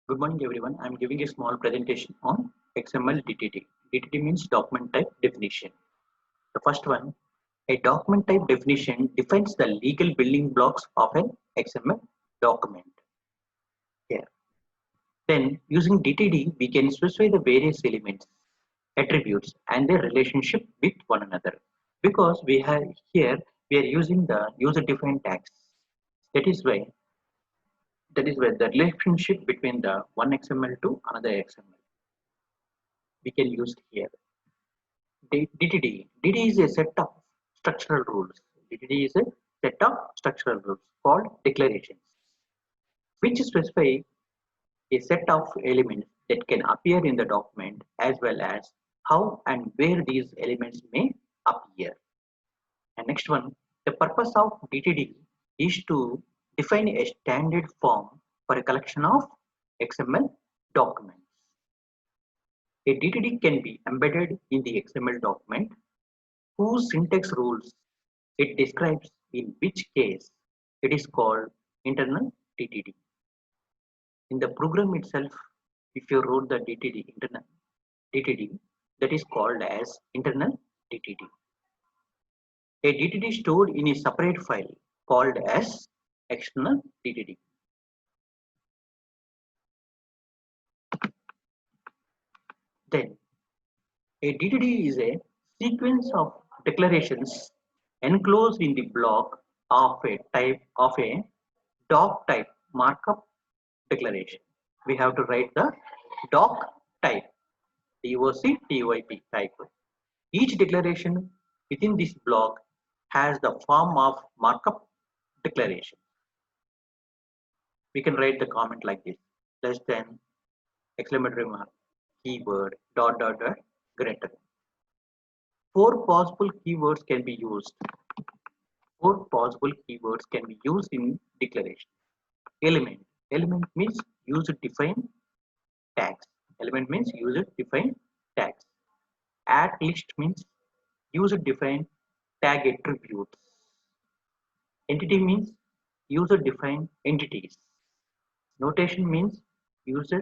Good morning everyone. I am giving a small presentation on XML DTD. DTD means document type definition. The first one, a document type definition defines the legal building blocks of an XML document. Here. Then using DTD we can specify the various elements, attributes and their relationship with one another. Because we are using the user defined tags. That is why the relationship between the one XML to another XML we can use it here. DTD. DTD is a set of structural rules. DTD is a set of structural rules called declarations, which specify a set of elements that can appear in the document as well as how and where these elements may appear. And next one, the purpose of DTD is to define a standard form for a collection of XML documents. A DTD can be embedded in the XML document whose syntax rules it describes, in which case it is called internal DTD. In the program itself, if you wrote the DTD internal DTD, that is called as internal DTD. A DTD stored in a separate file called as external DTD. Then a DTD is a sequence of declarations enclosed in the block of a doc type markup declaration. We have to write the doc type, DOC type. Each declaration within this block has the form of markup declaration. We can write the comment like this: less than, exclamatory mark, keyword, dot, greater. Four possible keywords can be used. Four possible keywords can be used in declaration. Element. Element means user defined tags. Element means user defined tags. At list means user defined tag attributes. Entity means user defined entities. Notation means user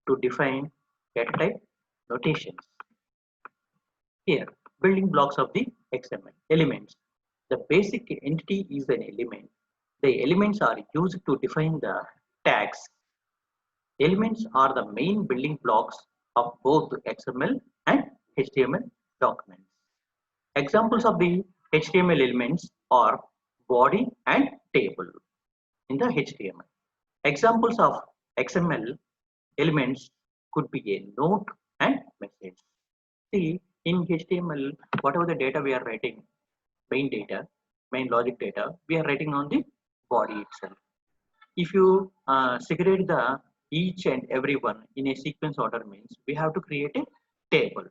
to define data type notations. Here, building blocks of the XML. Elements. The basic entity is an element. The elements are used to define the tags. Elements are the main building blocks of both XML and HTML documents. Examples of the HTML elements are body and table in the HTML. Examples of XML elements could be a note and message. See, in HTML, whatever the data we are writing, main logic data, we are writing on the body itself. If you segregate the each and every one in a sequence order means we have to create a table.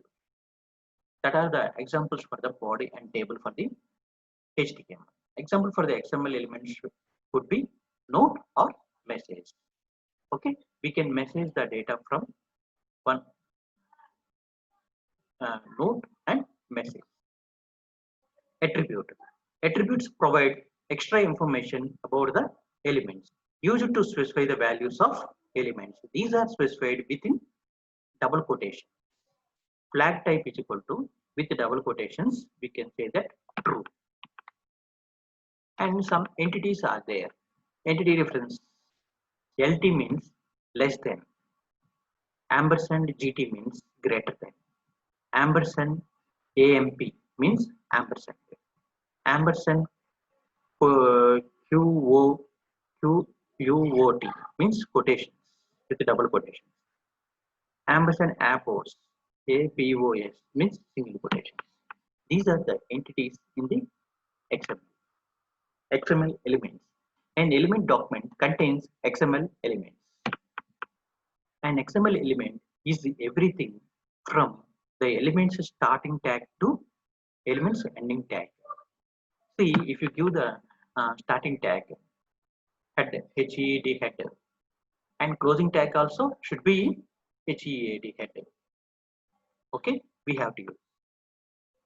That are the examples for the body and table for the HTML. Example for the XML elements could be note or message. Okay, we can message the data from one note and message. Attribute. Attributes provide extra information about the elements used to specify the values of elements. These are specified within double quotation. Flag type is equal to, with double quotations, we can say that true. And some entities are there. Entity reference. LT means less than. Ampersand GT means greater than. Ampersand AMP means ampersand. Ampersand QUOT means quotations with double quotations. Ampersand APOS means single quotations. These are the entities in the XML elements. An element document contains XML elements. An XML element is everything from the elements starting tag to elements ending tag. See, if you give the starting tag head, HEAD head, and closing tag also should be HEAD head. Okay, we have to use.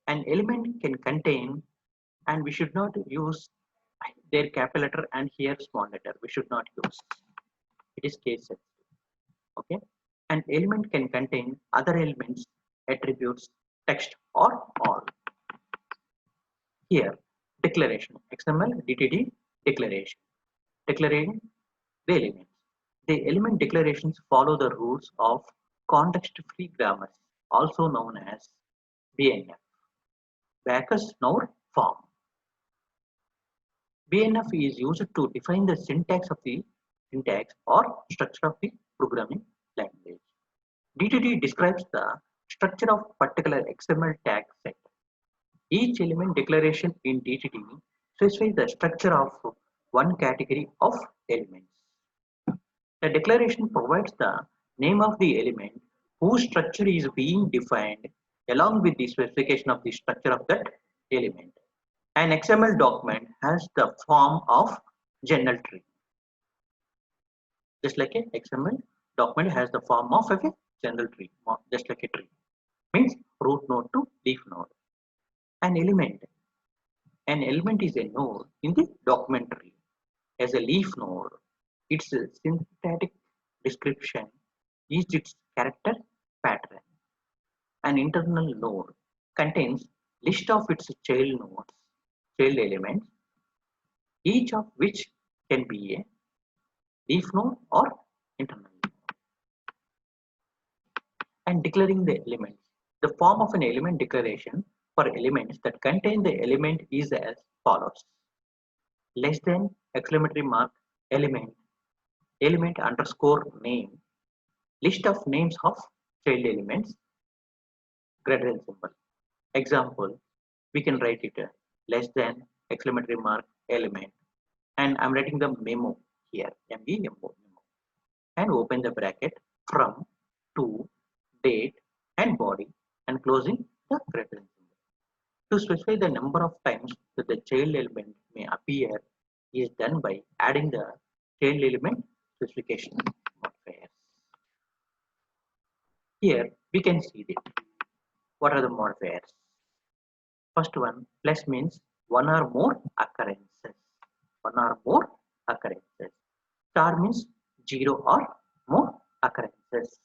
An element can contain, and we should not use their capital letter and here small letter. We should not use. It is case sensitive. Okay, an element can contain other elements, attributes, text, or all. Here, declaration, XML DTD declaration, declaring the elements. The element declarations follow the rules of context-free grammar, also known as BNF, Backus Naur form. BNF is used to define the syntax or structure of the programming language. DTD describes the structure of particular XML tag set. Each element declaration in DTD specifies the structure of one category of elements. The declaration provides the name of the element whose structure is being defined along with the specification of the structure of that element. An XML document has the form of general tree. Just like an XML document has the form of a general tree, just like a tree. Means root node to leaf node. An element is a node in the document tree. As a leaf node, its syntactic description is its character pattern. An internal node contains list of its child elements, each of which can be a leaf node or internal node. And declaring the elements. The form of an element declaration for elements that contain the element is as follows. Less than, exclamatory mark, element, element underscore name, list of names of child elements, greater than symbol. Example, we can write it less than, exclamatory mark, element, and I'm writing the memo here, memo, and open the bracket from, to, date, and body, and closing the greater than symbol. To specify the number of times that the child element may appear is done by adding the child element specification modifiers. Here we can see it. What are the modifiers? First one, plus means one or more occurrences. One or more occurrences. Star means 0 or more occurrences.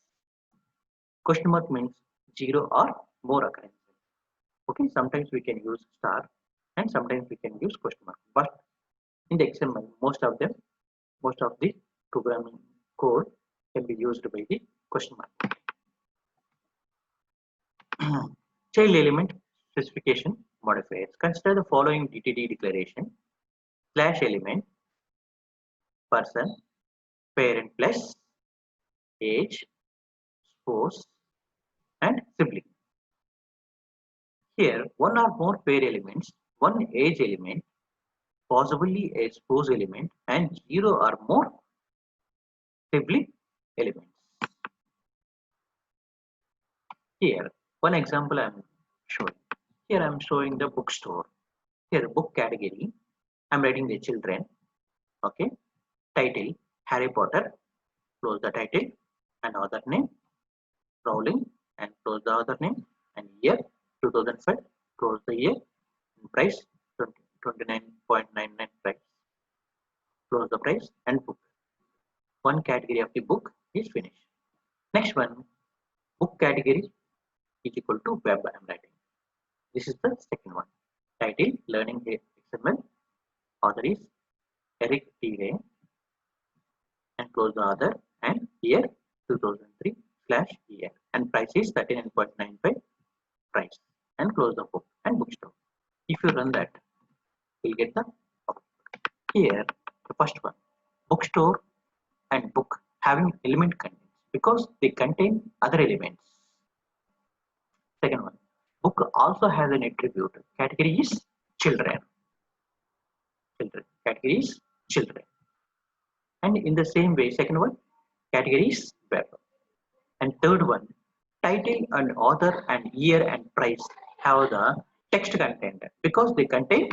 Question mark means 0 or more occurrences. Okay, sometimes we can use star and sometimes we can use question mark. But in the XML, most of the programming code can be used by the question mark. Child element specification modifiers. Consider the following DTD declaration: slash element, person, parent plus, age, spouse, and sibling. Here, one or more pair elements, one age element, possibly a spouse element, and 0 or more sibling elements. Here, one example I am showing. Here I am showing the bookstore. Here, book category, I am writing the children. Okay. Title, Harry Potter. Close the title. And author name, Rowling. And close the author name. And year, 2005. Close the year. And price, 29.99 price. Close the price and book. One category of the book is finished. Next one, book category is equal to web I am writing. This is the second one. Title, Learning XML. Author is Eric T. Ray. And close the author and year 2003/year. And price is 39.95 price. And close the book and bookstore. If you run that, you'll get the output. Here, the first one, bookstore and book having element contents because they contain other elements. Second one, book also has an attribute. Category is children. Category is children. And in the same way, second one, category is web. And third one, title and author and year and price have the text content because they contain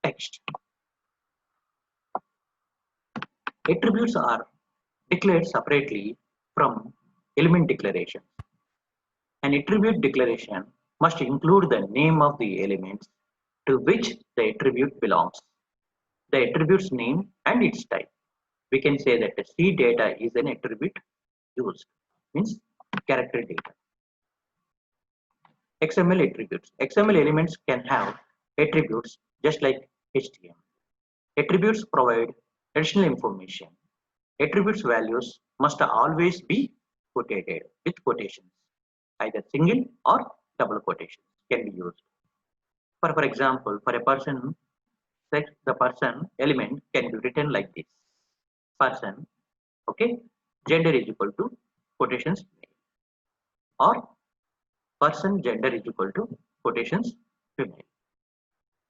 text. Attributes are declared separately from element declaration. An attribute declaration must include the name of the elements to which the attribute belongs, the attribute's name and its type. We can say that the C data is an attribute used. means character data. XML attributes. XML elements can have attributes just like HTML. Attributes provide additional information. Attributes values must always be quoted with quotations. Either single or double quotations can be used. For example, for a person, the person element can be written like this. Person, okay, gender is equal to quotations male, or person gender is equal to quotations female.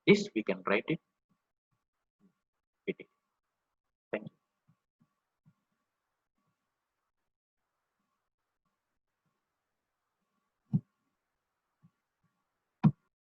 This we can write it